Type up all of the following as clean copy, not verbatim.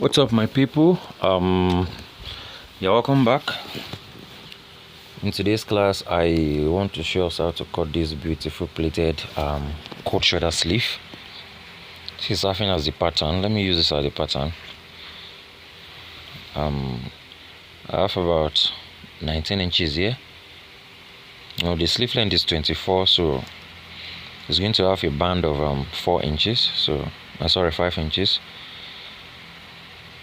What's up, my people? Welcome back. In today's class, I want to show us how to cut this beautiful pleated coat shoulder sleeve. This is serving as the pattern. Let me use this as the pattern. I have about 19 inches here. Now the sleeve length is 24, so it's going to have a band of 4 inches. So 5 inches.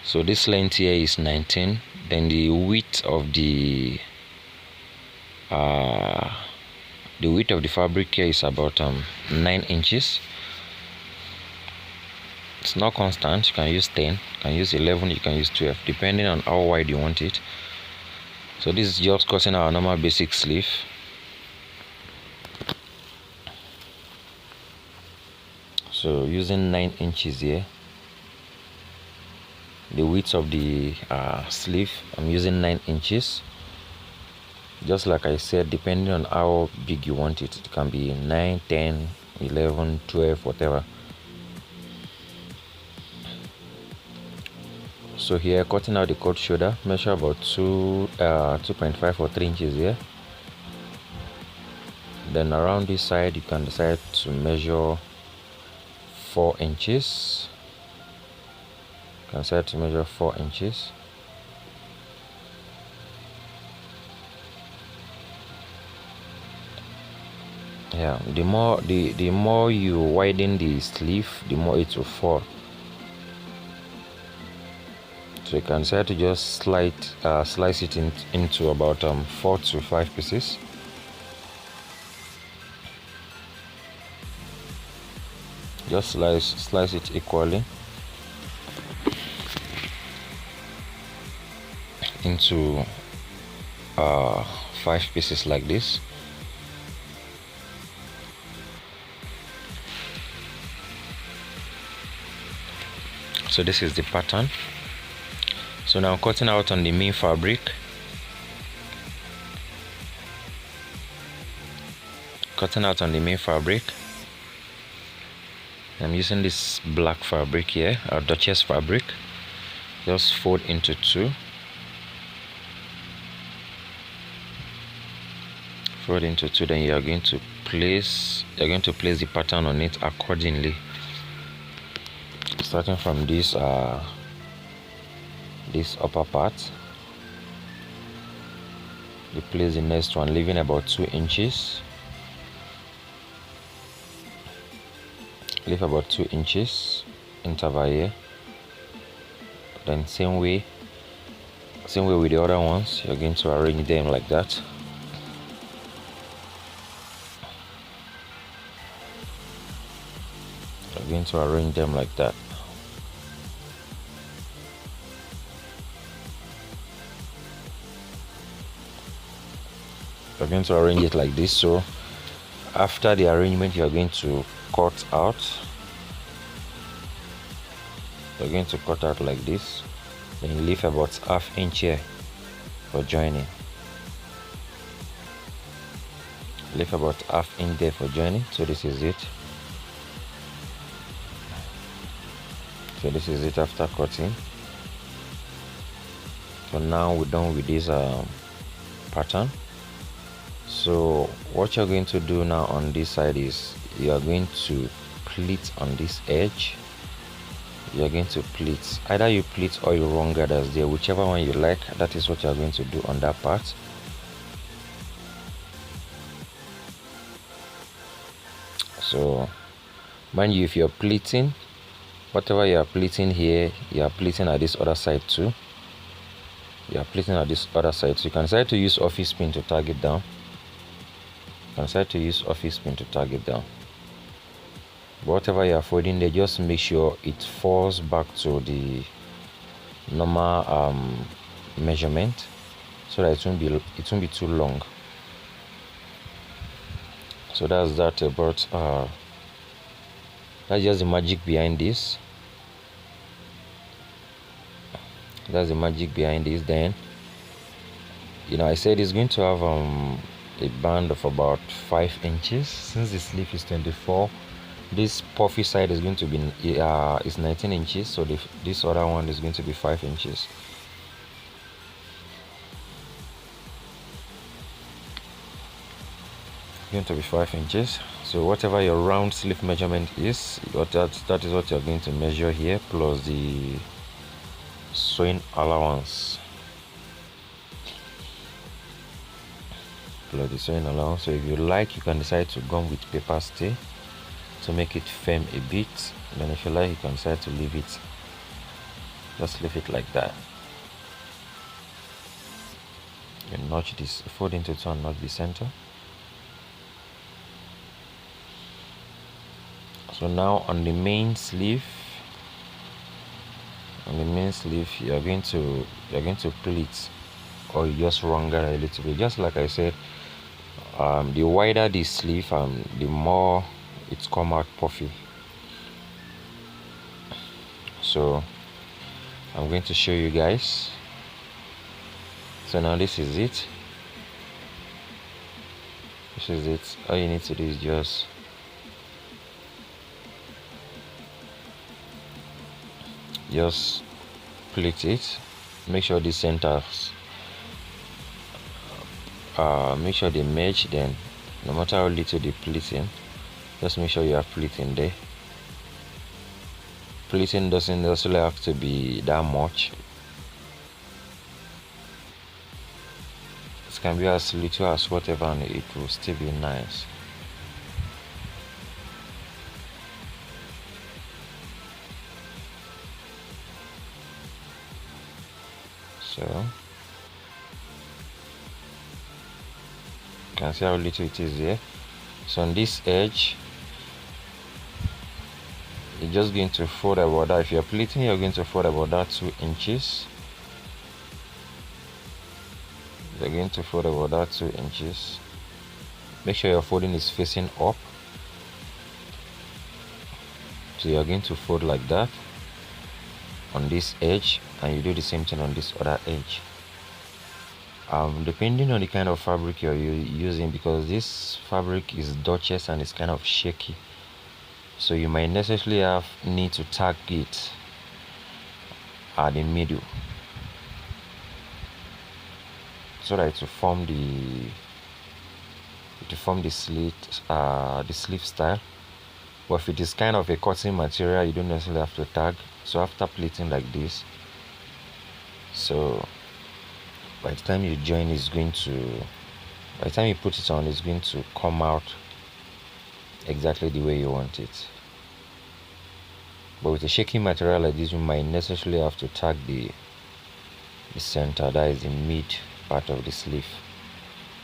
So this length here is 19. Then the width of the fabric here is about 9 inches. It's not constant. You can use 10, you can use 11, you can use 12, depending on how wide you want it. So this is just cutting our normal basic sleeve. So using 9 inches here. The width of the sleeve, I'm using 9 inches. Just like I said, depending on how big you want it, it can be 9, 10, 11, 12, whatever. So here, cutting out the coat shoulder, measure about 2.5 or 3 inches here. Then around this side, you can decide to measure 4 inches. You can decide to measure 4 inches. Yeah, the more you widen the sleeve, the more it will fall. So you can decide to just slice it into about 4 to 5 pieces. Just slice it equally into 5 pieces like this. So this is the pattern. So now cutting out on the main fabric. I'm using this black fabric here, our Duchess fabric. Just fold into 2. Fold into 2. Then you are going to place the pattern on it accordingly. Starting from this upper part, you place the next one, leaving about 2 inches. Leave about 2 inches interval here. Then same way with the other ones, you're going to arrange them like that. You're going to arrange them like that. You're going to arrange it like this. So after the arrangement, you're going to cut out. You're going to cut out like this. Then you leave about ½ inch here for joining. Leave about ½ inch there for joining. So this is it. So this is it after cutting. So now we're done with this pattern. So what you're going to do now on this side is you are going to pleat on this edge. You're going to pleat. Either you pleat or you run gathers there, whichever one you like. That is what you're going to do on that part. So mind you, if you're pleating, whatever you are pleating here, you are pleating at this other side too. You are pleating at this other side. So you can decide to use office pin to tag it down. But whatever you are folding there, just make sure it falls back to the normal measurement, so that it won't be too long. So that's that about that's just the magic behind this. Then I said it's going to have a band of about 5 inches. Since the sleeve is 24, this puffy side is going to be is 19 inches, so this other one is going to be 5 inches. Going to be 5 inches. So whatever your round sleeve measurement is, that is what you're going to measure here, plus the sewing allowance. So if you like, you can decide to go with paper stay to make it firm a bit. Then if you like, you can decide to leave it, just leave it like that. You notch this, fold into two and notch the center. So now on the main sleeve, you're going to pleat, or you just wrangle a little bit, just like I said. The wider the sleeve, the more it's come out puffy. So I'm going to show you guys. So now this is it. All you need to do is just pleat it. Make sure the centers make sure they match. Then no matter how little the pleating, just make sure you have pleating there. Pleating doesn't necessarily have to be that much. It can be as little as whatever, and it will still be nice. So you can see how little it is here. So on this edge, you're just going to fold about that. If you're pleating, you're going to fold about that 2 inches. You're going to fold about that 2 inches. Make sure your folding is facing up. So you're going to fold like that on this edge, and you do the same thing on this other edge. Depending on the kind of fabric you're using, because this fabric is Duchess and it's kind of shaky, so you might necessarily need to tag it at the middle so that to form the sleeve style. But if it is kind of a cotton material, you don't necessarily have to tag. So after pleating like this, so by the time you join, by the time you put it on, it's going to come out exactly the way you want it. But with a shaky material like this, you might necessarily have to tag the center, that is the mid part of the sleeve,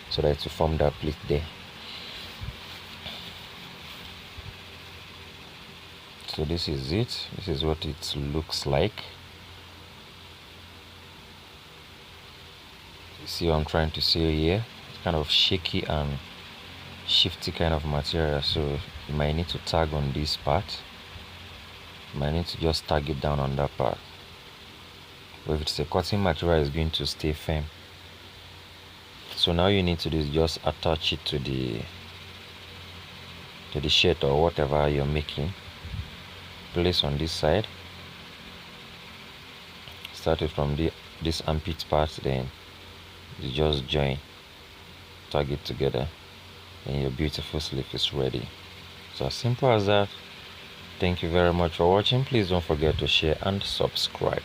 so that to form that pleat there. So this is it. This is what it looks like. See what I'm trying to say here? It's kind of shaky and shifty kind of material, so you might need to tag on this part. You might need to just tag it down on that part. But if it's a cotton material, it's going to stay firm. So now you need to do is just attach it to the shirt or whatever you're making. Place on this side. Start it from this armpit part, then you just join, tag it together, and your beautiful sleeve is ready. So as simple as that. Thank you very much for watching. Please don't forget to share and subscribe.